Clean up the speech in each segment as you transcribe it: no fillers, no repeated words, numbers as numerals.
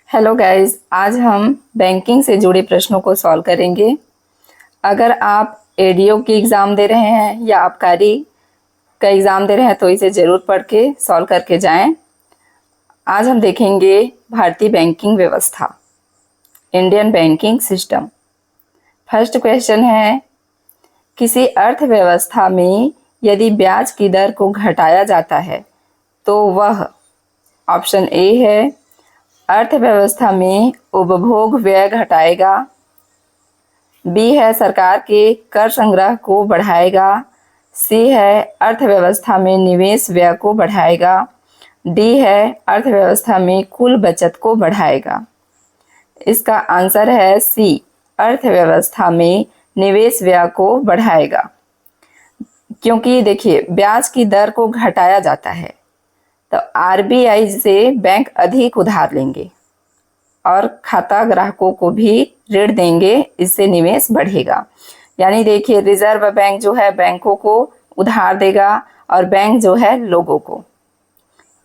Hello guys, आज हम banking से जुड़े प्रश्नों को सॉल्व करेंगे। अगर आप एडीओ की एग्ज़ाम दे रहे हैं या आबकारी का एग्ज़ाम दे रहे हैं तो इसे ज़रूर पढ़ के सॉल्व करके जाएं। आज हम देखेंगे भारतीय बैंकिंग व्यवस्था, Indian banking system. First question है, किसी अर्थव्यवस्था में यदि ब्याज की दर को घटाया जाता है तो वह, ऑप्शन ए है अर्थव्यवस्था में उपभोग व्यय घटाएगा, बी है सरकार के कर संग्रह को बढ़ाएगा, सी है अर्थव्यवस्था में निवेश व्यय को बढ़ाएगा, डी है अर्थव्यवस्था में कुल बचत को बढ़ाएगा। इसका आंसर है सी, अर्थव्यवस्था में निवेश व्यय को बढ़ाएगा। क्योंकि देखिए, ब्याज की दर को घटाया जाता है तो आरबीआई से बैंक अधिक उधार लेंगे और खाता ग्राहकों को भी ऋण देंगे, इससे निवेश बढ़ेगा। यानी देखिए, रिजर्व बैंक जो है बैंकों को उधार देगा और बैंक जो है लोगों को।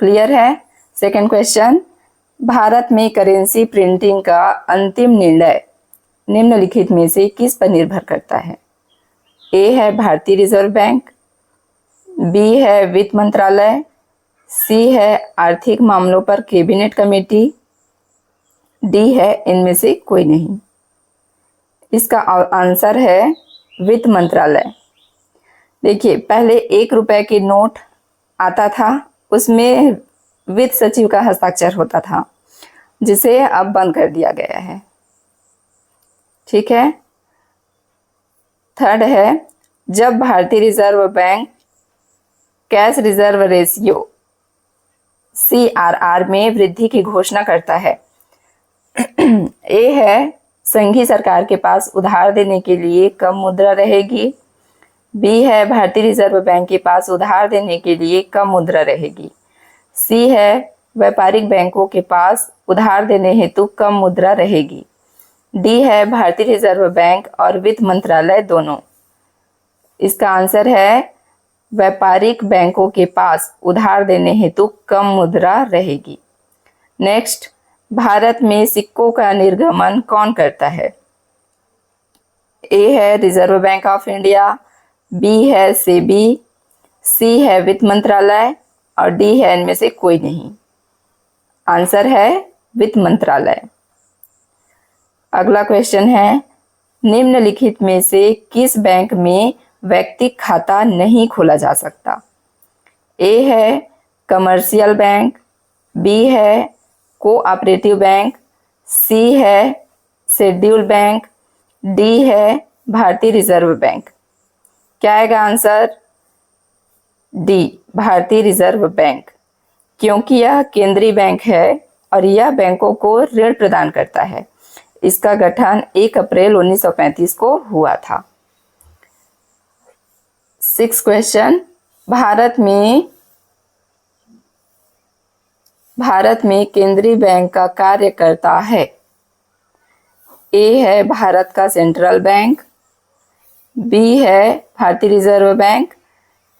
क्लियर है? सेकंड क्वेश्चन, भारत में करेंसी प्रिंटिंग का अंतिम निर्णय निम्नलिखित में से किस पर निर्भर करता है? ए है भारतीय रिजर्व बैंक, बी है वित्त मंत्रालय, सी है आर्थिक मामलों पर कैबिनेट कमेटी, डी है इनमें से कोई नहीं। इसका आंसर है वित्त मंत्रालय। देखिए, पहले 1 रुपए के नोट आता था, उसमें वित्त सचिव का हस्ताक्षर होता था, जिसे अब बंद कर दिया गया है। ठीक है। थर्ड है, जब भारतीय reserve bank cash reserve ratio CRR में वृद्धि की घोषणा करता है। ए है संघीय सरकार के पास उधार देने के लिए कम मुद्रा रहेगी, बी है भारतीय रिजर्व बैंक के पास उधार देने के लिए कम मुद्रा रहेगी, सी है व्यापारिक बैंकों के पास उधार देने हेतु कम मुद्रा रहेगी, डी है भारतीय रिजर्व बैंक और वित्त मंत्रालय दोनों। इसका आंसर है व्यापारिक बैंकों के पास उधार देने हेतु कम मुद्रा रहेगी। नेक्स्ट, भारत में सिक्कों का निर्गमन कौन करता है? ए है Reserve Bank of India, B है सेबी, सी है वित्त मंत्रालय और डी है इनमें से कोई नहीं। आंसर है वित्त मंत्रालय। अगला क्वेश्चन है, निम्नलिखित में से किस बैंक में व्यक्तिगत खाता नहीं खोला जा सकता? ए है कमर्शियल बैंक, बी है कोऑपरेटिव बैंक, सी है शेड्यूल बैंक, डी है भारतीय रिजर्व बैंक। क्या आएगा आंसर? डी, भारतीय रिजर्व बैंक। क्योंकि यह केंद्रीय बैंक है और यह बैंकों को ऋण प्रदान करता है। इसका गठन 1 अप्रैल 1935 को हुआ था। 6 क्वेश्चन, भारत में केंद्रीय बैंक का कार्य करता है। ए है भारत का सेंट्रल बैंक, बी है भारतीय रिजर्व बैंक,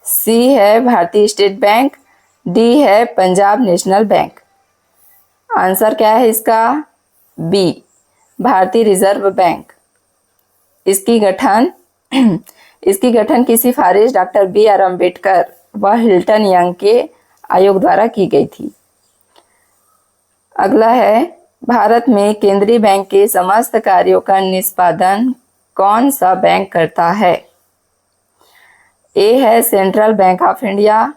सी है भारतीय स्टेट बैंक, डी है पंजाब नेशनल बैंक। आंसर क्या है इसका? बी, भारतीय रिजर्व बैंक। इसकी गठन की सिफारिश डॉक्टर BR अम्बेडकर व हिल्टन यंग के आयोग द्वारा की गई थी। अगला है, भारत में केंद्रीय बैंक के समस्त कार्यों का निष्पादन कौन सा बैंक करता है? ए है Central Bank of India,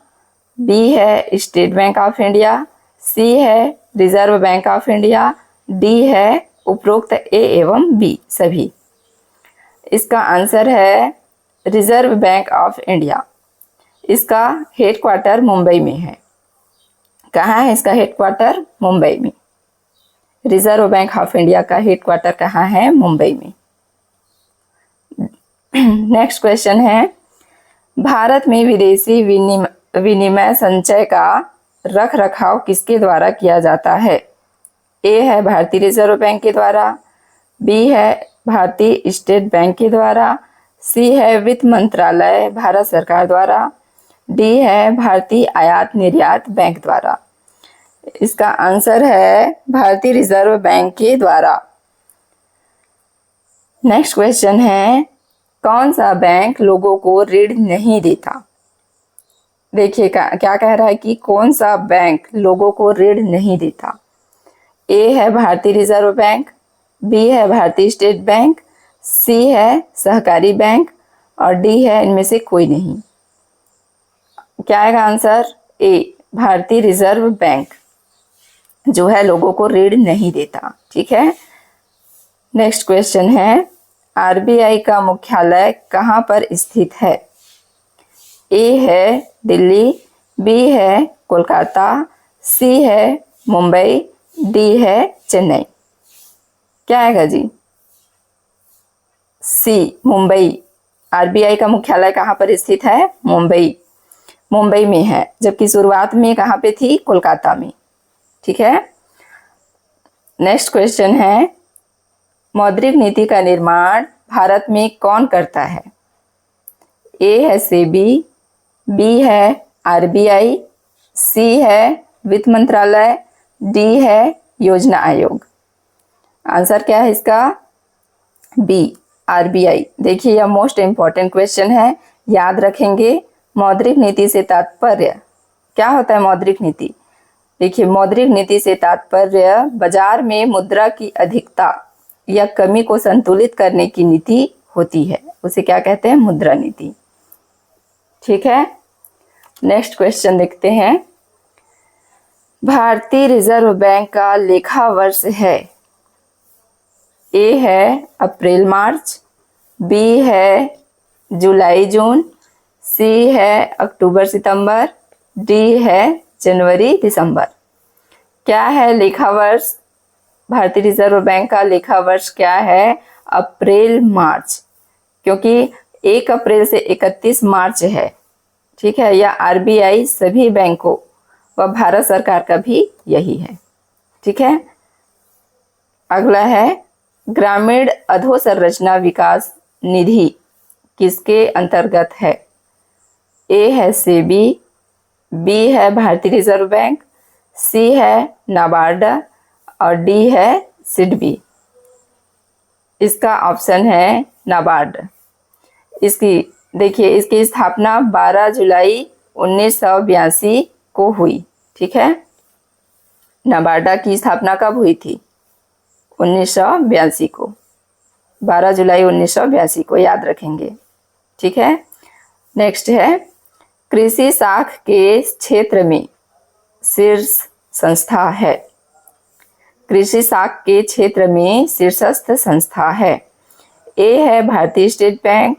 B है State Bank of India, C है Reserve Bank of India, D है उपरोक्त ए एवं बी सभी। इसका आंसर है रिजर्व बैंक ऑफ इंडिया। इसका हेडक्वार्टर मुंबई में है। कहाँ है इसका हेडक्वार्टर? मुंबई में। रिजर्व बैंक ऑफ इंडिया का हेडक्वार्टर कहाँ है? मुंबई में। नेक्स्ट क्वेश्चन है, भारत में विदेशी विनिमय संचय का रख रखाव किसके द्वारा किया जाता है? ए है भारतीय रिजर्व बैंक के द्वारा, बी है भारतीय स्टेट बैंक के द्वारा, सी है वित्त मंत्रालय भारत सरकार द्वारा, डी है भारतीय आयात निर्यात बैंक द्वारा। इसका आंसर है भारतीय रिजर्व बैंक के द्वारा। नेक्स्ट क्वेश्चन है, कौन सा बैंक लोगों को ऋण नहीं देता? देखिए क्या कह रहा है कि कौन सा बैंक लोगों को ऋण नहीं देता। ए है भारतीय रिजर्व बैंक, बी है भारतीय स्टेट बैंक, सी है सहकारी बैंक और डी है इनमें से कोई नहीं। क्या आएगा आंसर? ए भारतीय रिजर्व बैंक जो है लोगों को ऋण नहीं देता। ठीक है। नेक्स्ट क्वेश्चन है, आरबीआई का मुख्यालय कहाँ पर स्थित है? ए है दिल्ली, बी है कोलकाता, सी है मुंबई, डी है चेन्नई। क्या आएगा जी? सी मुंबई। आरबीआई का मुख्यालय कहाँ पर स्थित है? मुंबई में है, जबकि शुरुआत में कहाँ पे थी? कोलकाता में। ठीक है। नेक्स्ट क्वेश्चन है, मौद्रिक नीति का निर्माण भारत में कौन करता है? ए है सेबी, बी है आरबीआई, सी है वित्त मंत्रालय, डी है योजना आयोग। आंसर क्या है इसका? B RBI. देखिए यह मोस्ट इम्पॉर्टेंट क्वेश्चन है, याद रखेंगे। मौद्रिक नीति से तात्पर्य क्या होता है? मौद्रिक नीति, देखिए मौद्रिक नीति से तात्पर्य बाजार में मुद्रा की अधिकता या कमी को संतुलित करने की नीति होती है, उसे क्या कहते हैं? मुद्रा नीति। ठीक है। नेक्स्ट क्वेश्चन देखते हैं, भारतीय रिजर्व बैंक का लेखा वर्ष है? ए है अप्रैल मार्च, बी है जुलाई जून, सी है अक्टूबर सितंबर, डी है जनवरी दिसंबर। क्या है लेखा वर्ष? भारतीय रिजर्व बैंक का लेखा वर्ष क्या है? अप्रैल मार्च, क्योंकि 1 अप्रैल से 31 मार्च है। ठीक है। या आरबीआई सभी बैंकों व भारत सरकार का भी यही है। ठीक है। अगला है, ग्रामीण अधोसंरचना विकास निधि किसके अंतर्गत है? ए है सेबी, बी है भारतीय रिजर्व बैंक, सी है नाबार्ड और डी है सिडबी। इसका ऑप्शन है नाबार्ड। इसकी देखिए इसकी स्थापना 12 जुलाई 1982 को हुई। ठीक है। नाबार्डा की स्थापना कब हुई थी? 1982 को, 12 जुलाई 1982 को, याद रखेंगे। ठीक है। नेक्स्ट है, कृषि शाख के क्षेत्र में शीर्ष संस्था है? कृषि शाख के क्षेत्र में शीर्षस्थ संस्था है? ए है भारतीय स्टेट बैंक,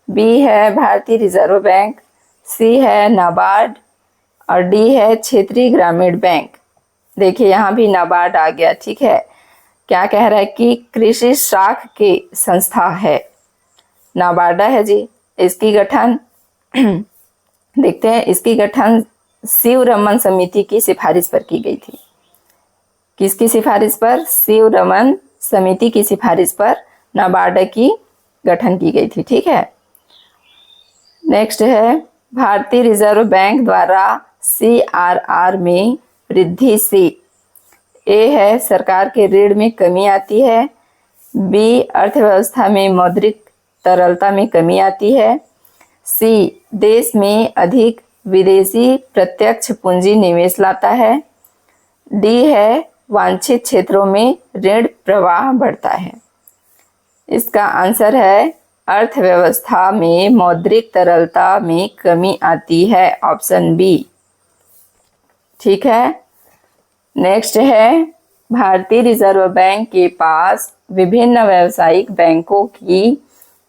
बी है भारतीय रिजर्व बैंक, सी है नाबार्ड और डी है क्षेत्रीय ग्रामीण बैंक। देखिए यहाँ भी नाबार्ड आ गया। ठीक है। क्या कह रहा है कि कृषि शाख के संस्था है, नाबार्डा है जी। इसकी गठन देखते हैं, इसकी गठन शिव रमन समिति की सिफारिश पर की गई थी। किसकी सिफारिश पर? शिव रमन समिति की सिफारिश पर नाबार्ड की गठन की गई थी। ठीक है। नेक्स्ट है, भारतीय रिजर्व बैंक द्वारा CRR में वृद्धि से ए है सरकार के ऋण में कमी आती है, बी अर्थव्यवस्था में मौद्रिक तरलता में कमी आती है, सी देश में अधिक विदेशी प्रत्यक्ष पूंजी निवेश लाता है, डी है वांछित क्षेत्रों में ऋण प्रवाह बढ़ता है। इसका आंसर है अर्थव्यवस्था में मौद्रिक तरलता में कमी आती है, ऑप्शन बी। ठीक है। नेक्स्ट है, भारतीय रिजर्व बैंक के पास विभिन्न व्यावसायिक बैंकों की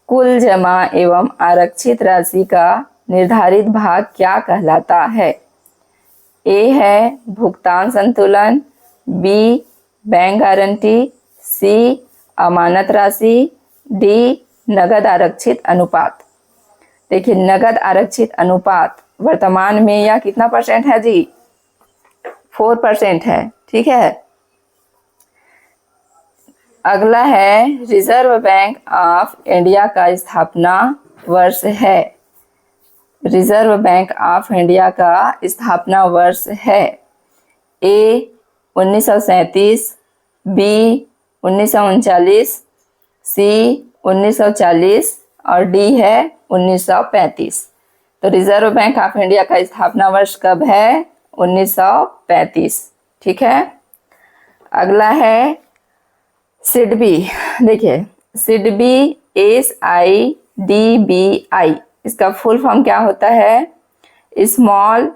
कुल जमा एवं आरक्षित राशि का निर्धारित भाग क्या कहलाता है? ए है भुगतान संतुलन, बी बैंक गारंटी, सी अमानत राशि, डी नगद आरक्षित अनुपात। देखिए नगद आरक्षित अनुपात वर्तमान में यह कितना % है जी? 4% है। ठीक है। अगला है, रिजर्व बैंक ऑफ इंडिया का स्थापना वर्ष है। रिजर्व बैंक ऑफ इंडिया का स्थापना वर्ष है ए 1937, बी 1939, सी 1940 और डी है 1935। तो रिजर्व बैंक ऑफ इंडिया का स्थापना वर्ष कब है? 1935। ठीक है। अगला है सिडबी। देखिए सिडबी, SIDBI, इसका फुल फॉर्म क्या होता है? Small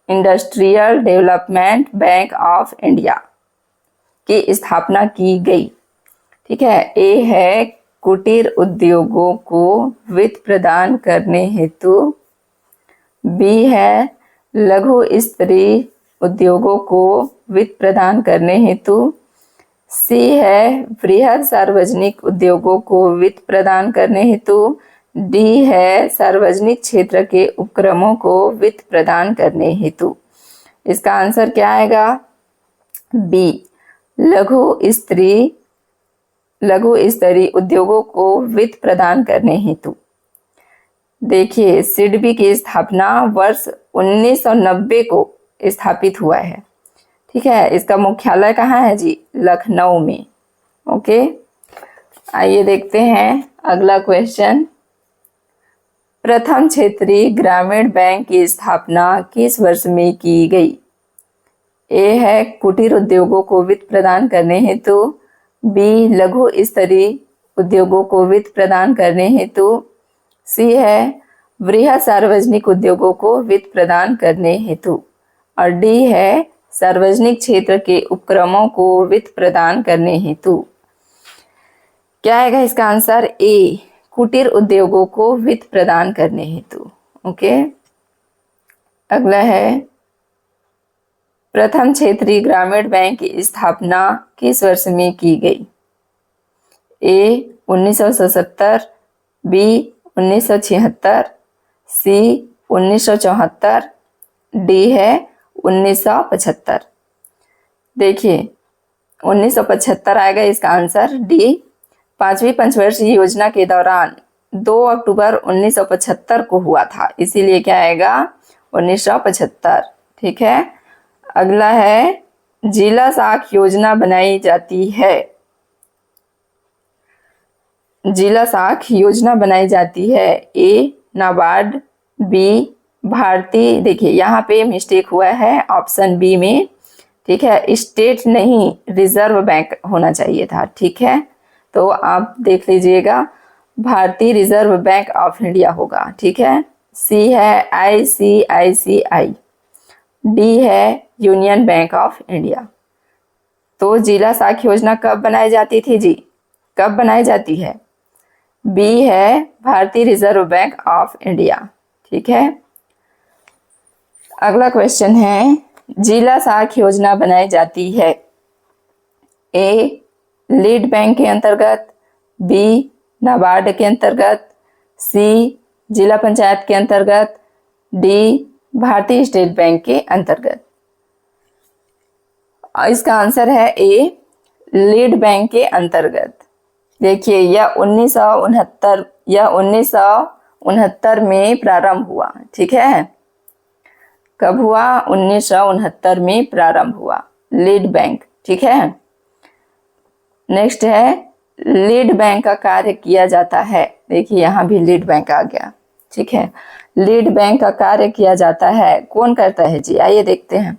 industrial development bank of India की स्थापना की गई। ठीक है। ए है कुटीर उद्योगों को वित्त प्रदान करने हेतु, बी है लघु स्तरीय उद्योगों को वित्त प्रदान करने हेतु, सी है बृहद सार्वजनिक उद्योगों को वित्त प्रदान करने हेतु, डी है सार्वजनिक क्षेत्र के उपक्रमों को वित्त प्रदान करने हेतु। इसका आंसर क्या आएगा? बी, लघु स्तरीय उद्योगों को वित्त प्रदान करने हेतु। देखिए सिडबी की स्थापना वर्ष 1990 को स्थापित हुआ है। ठीक है। इसका मुख्यालय कहाँ है जी? लखनऊ में। ओके, आइए देखते हैं अगला क्वेश्चन। प्रथम क्षेत्रीय ग्रामीण बैंक की स्थापना किस वर्ष में की गई? ए है कुटीर उद्योगों को वित्त प्रदान करने हेतु, बी लघु स्तरीय उद्योगों को वित्त प्रदान करने हेतु, सी है बृहद सार्वजनिक उद्योगों को वित्त प्रदान करने हेतु और डी है सार्वजनिक क्षेत्र के उपक्रमों को वित्त प्रदान करने हेतु। क्या आएगा इसका आंसर? ए, कुटीर उद्योगों को वित्त प्रदान करने हेतु। ओके, अगला है प्रथम क्षेत्रीय ग्रामीण बैंक की स्थापना किस वर्ष में की गई? ए 1977, बी 1976, सी 1974, डी है 1975। देखिए 1975 आएगा इसका आंसर। डी, पांचवी पंचवर्षीय योजना के दौरान 2 अक्टूबर 1975 को हुआ था, इसीलिए क्या आएगा? 1975। ठीक है। अगला है जिला साख योजना बनाई जाती है। जिला साख योजना बनाई जाती है। ए नाबार्ड, बी भारतीय, देखिए यहाँ पे मिस्टेक हुआ है ऑप्शन बी में। ठीक है, स्टेट नहीं रिजर्व बैंक होना चाहिए था। ठीक है, तो आप देख लीजिएगा, भारतीय रिजर्व बैंक ऑफ इंडिया होगा। ठीक है। सी है ICICI, डी है यूनियन बैंक ऑफ इंडिया। तो जिला साख योजना कब बनाई जाती थी जी? कब बनाई जाती है? बी है भारतीय रिजर्व बैंक ऑफ इंडिया। ठीक है। अगला क्वेश्चन है जिला साख योजना बनाई जाती है। ए लीड बैंक के अंतर्गत, बी नाबार्ड के अंतर्गत, सी जिला पंचायत के अंतर्गत, डी भारतीय स्टेट बैंक के अंतर्गत। इसका आंसर है ए लीड बैंक के अंतर्गत। देखिए यह 1969 में प्रारंभ हुआ। ठीक है, कब हुआ? 1969 में प्रारंभ हुआ लीड बैंक। ठीक है। नेक्स्ट है लीड बैंक का कार्य किया जाता है। देखिए यहाँ भी लीड बैंक आ गया। ठीक है, लीड बैंक का कार्य किया जाता है, कौन करता है जी? आइए देखते हैं।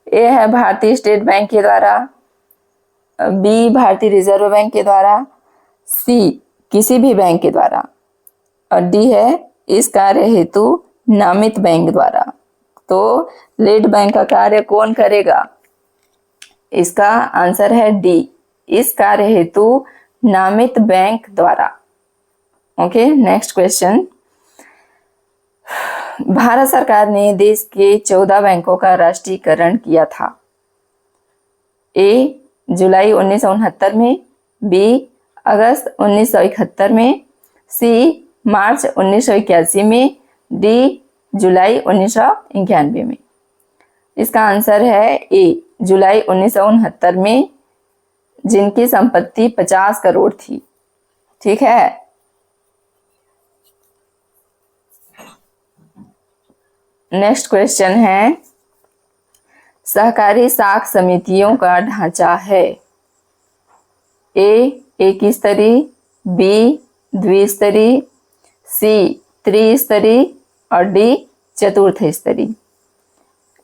ए है भारतीय स्टेट बैंक के द्वारा, बी भारतीय रिजर्व बैंक के द्वारा, सी किसी भी बैंक के द्वारा और डी है इस कार्य हेतु नामित बैंक द्वारा। तो लीड बैंक का कार्य कौन करेगा? इसका आंसर है डी, इस कार्य हेतु नामित बैंक द्वारा। Okay, next question. भारत सरकार ने देश के 14 बैंकों का राष्ट्रीयकरण किया था। ए जुलाई 1969 में, बी अगस्त 1971 में, सी मार्च 1981 में, डी जुलाई 1991 में। इसका आंसर है ए जुलाई 1969 में, जिनकी संपत्ति 50 करोड़ थी। ठीक है। नेक्स्ट क्वेश्चन है सहकारी साख समितियों का ढांचा है? ए एक स्तरीय, बी द्विस्तरीय, सी त्रिस्तरीय और डी चतुर्थ स्तरीय।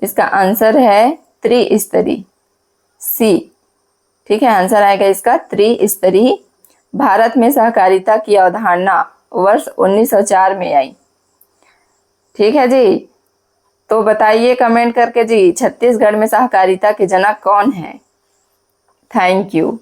इसका आंसर है त्रिस्तरीय, सी। ठीक है, आंसर आएगा इसका त्रिस्तरीय। भारत में सहकारिता की अवधारणा वर्ष 1904 में आई। ठीक है जी, तो बताइए कमेंट करके जी, छत्तीसगढ़ में सहकारिता के जनक कौन है? Thank you.